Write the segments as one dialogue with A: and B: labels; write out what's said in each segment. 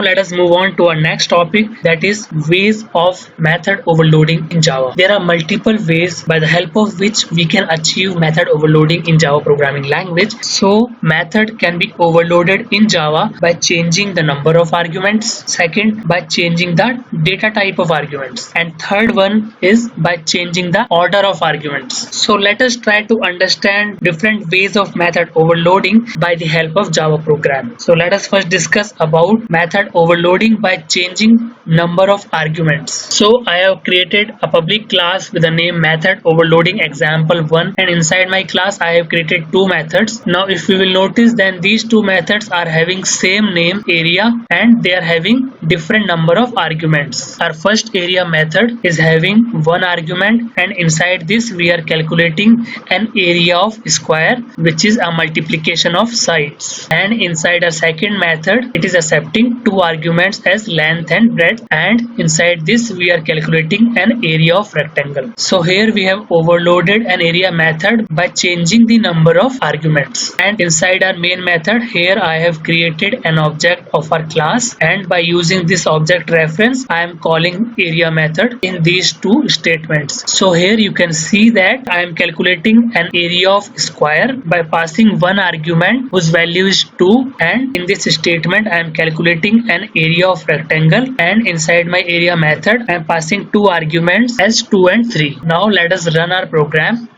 A: Let us move on to our next topic, that is ways of method overloading in Java. There are multiple ways by the help of which we can achieve method overloading in Java programming language. So method can be overloaded in Java by changing the number of arguments, second by changing the data type of arguments, and third one is by changing the order of arguments. So let us try to understand different ways of method overloading by the help of Java program. So let us first discuss about method overloading by changing number of arguments. So I have created a public class with the name method overloading example1, and inside my class I have created two methods. Now if we will notice, then these two methods are having same name area and they are having different number of arguments. Our first area method is having one argument, and inside this we are calculating an area of square, which is a multiplication of sides. And inside our second method, it is accepting two arguments as length and breadth, and inside this we are calculating an area of rectangle. So here we have overloaded an area method by changing the number of arguments. And inside our main method, here I have created an object of our class, and by using this object reference I am calling area method in these two statements. So here you can see that I am calculating an area of square by passing one argument whose value is 2, and in this statement I am calculating an area of rectangle, and inside my area method I am passing two arguments as 2 and 3. Now let us run our program.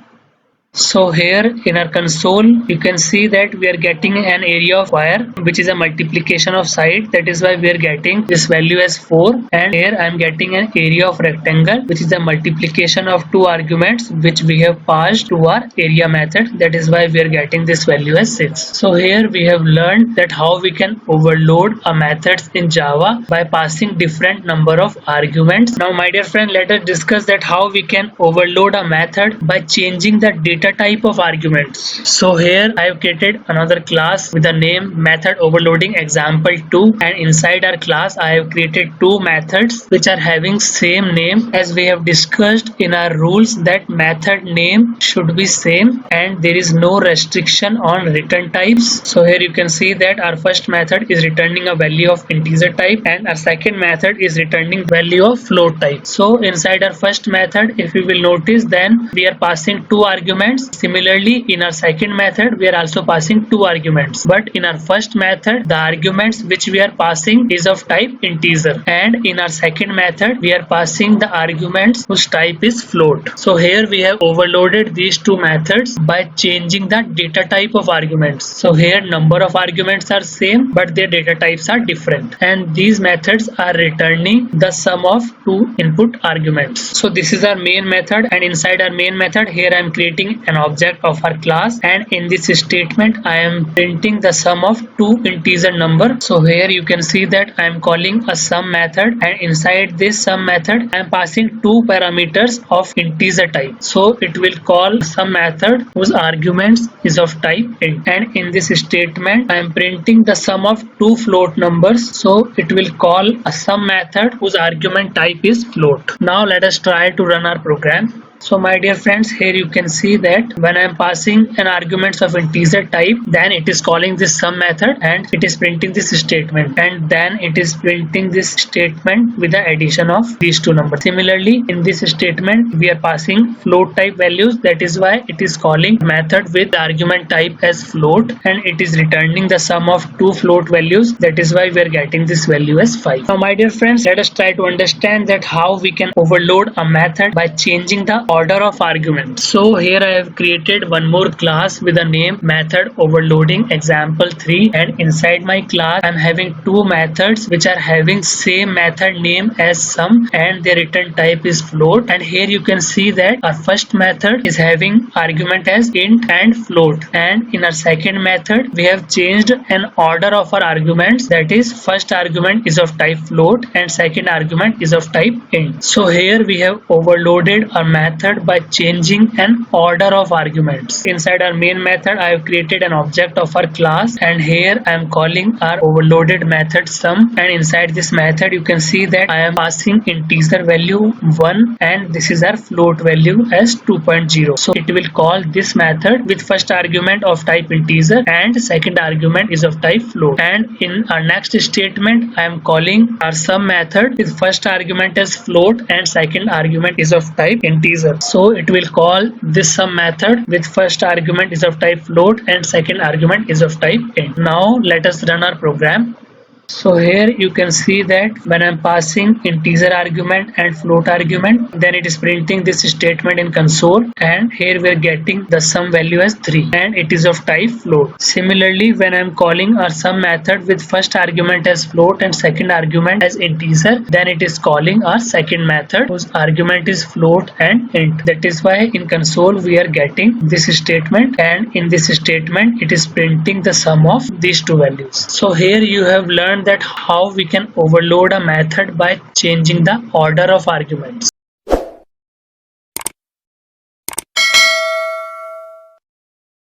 A: So here in our console you can see that we are getting an area of square which is a multiplication of side, that is why we are getting this value as 4, and here I am getting an area of rectangle which is a multiplication of two arguments which we have passed to our area method, that is why we are getting this value as 6. So here we have learned that how we can overload a methods in Java by passing different number of arguments. Now my dear friend, let us discuss that how we can overload a method by changing the data type of arguments. So here I have created another class with the name method overloading example2, and inside our class I have created two methods which are having same name, as we have discussed in our rules that method name should be same and there is no restriction on return types. So here you can see that our first method is returning a value of integer type and our second method is returning value of float type. So inside our first method, if you will notice, then we are passing two arguments. Similarly, in our second method we are also passing two arguments, but in our first method the arguments which we are passing is of type integer, and in our second method we are passing the arguments whose type is float. So here we have overloaded these two methods by changing the data type of arguments. So here number of arguments are same but their data types are different, and these methods are returning the sum of two input arguments. So this is our main method, and inside our main method here I am creating an object of our class, and in this statement I am printing the sum of two integer number. So here you can see that I am calling a sum method, and inside this sum method I am passing two parameters of integer type. So it will call sum method whose arguments is of type int, and in this statement I am printing the sum of two float numbers. So it will call a sum method whose argument type is float. Now let us try to run our program. So my dear friends, here you can see that when I am passing an arguments of integer type, then it is calling this sum method and it is printing this statement, and then it is printing this statement with the addition of these two numbers. Similarly, in this statement we are passing float type values, that is why it is calling method with the argument type as float, and it is returning the sum of two float values, that is why we are getting this value as 5. Now my dear friends, let us try to understand that how we can overload a method by changing the order of arguments. So here I have created one more class with the name method overloading example3, and inside my class I am having two methods which are having same method name as sum and their return type is float. And here you can see that our first method is having argument as int and float, and in our second method we have changed an order of our arguments, that is first argument is of type float and second argument is of type int. So here we have overloaded our method method by changing an order of arguments. Inside our main method, I have created an object of our class, and here I am calling our overloaded method sum, and inside this method you can see that I am passing integer value 1 and this is our float value as 2.0. So it will call this method with first argument of type integer and second argument is of type float. And in our next statement I am calling our sum method with first argument as float and second argument is of type integer. So it will call this sum method with first argument is of type float and second argument is of type int. Now let us run our program. So here you can see that when I'm passing integer argument and float argument, then it is printing this statement in console, and here we are getting the sum value as 3 and it is of type float. Similarly, when I'm calling our sum method with first argument as float and second argument as integer, then it is calling our second method whose argument is float and int. That is why in console we are getting this statement, and in this statement it is printing the sum of these two values. So here you have learned that how we can overload a method by changing the order of arguments.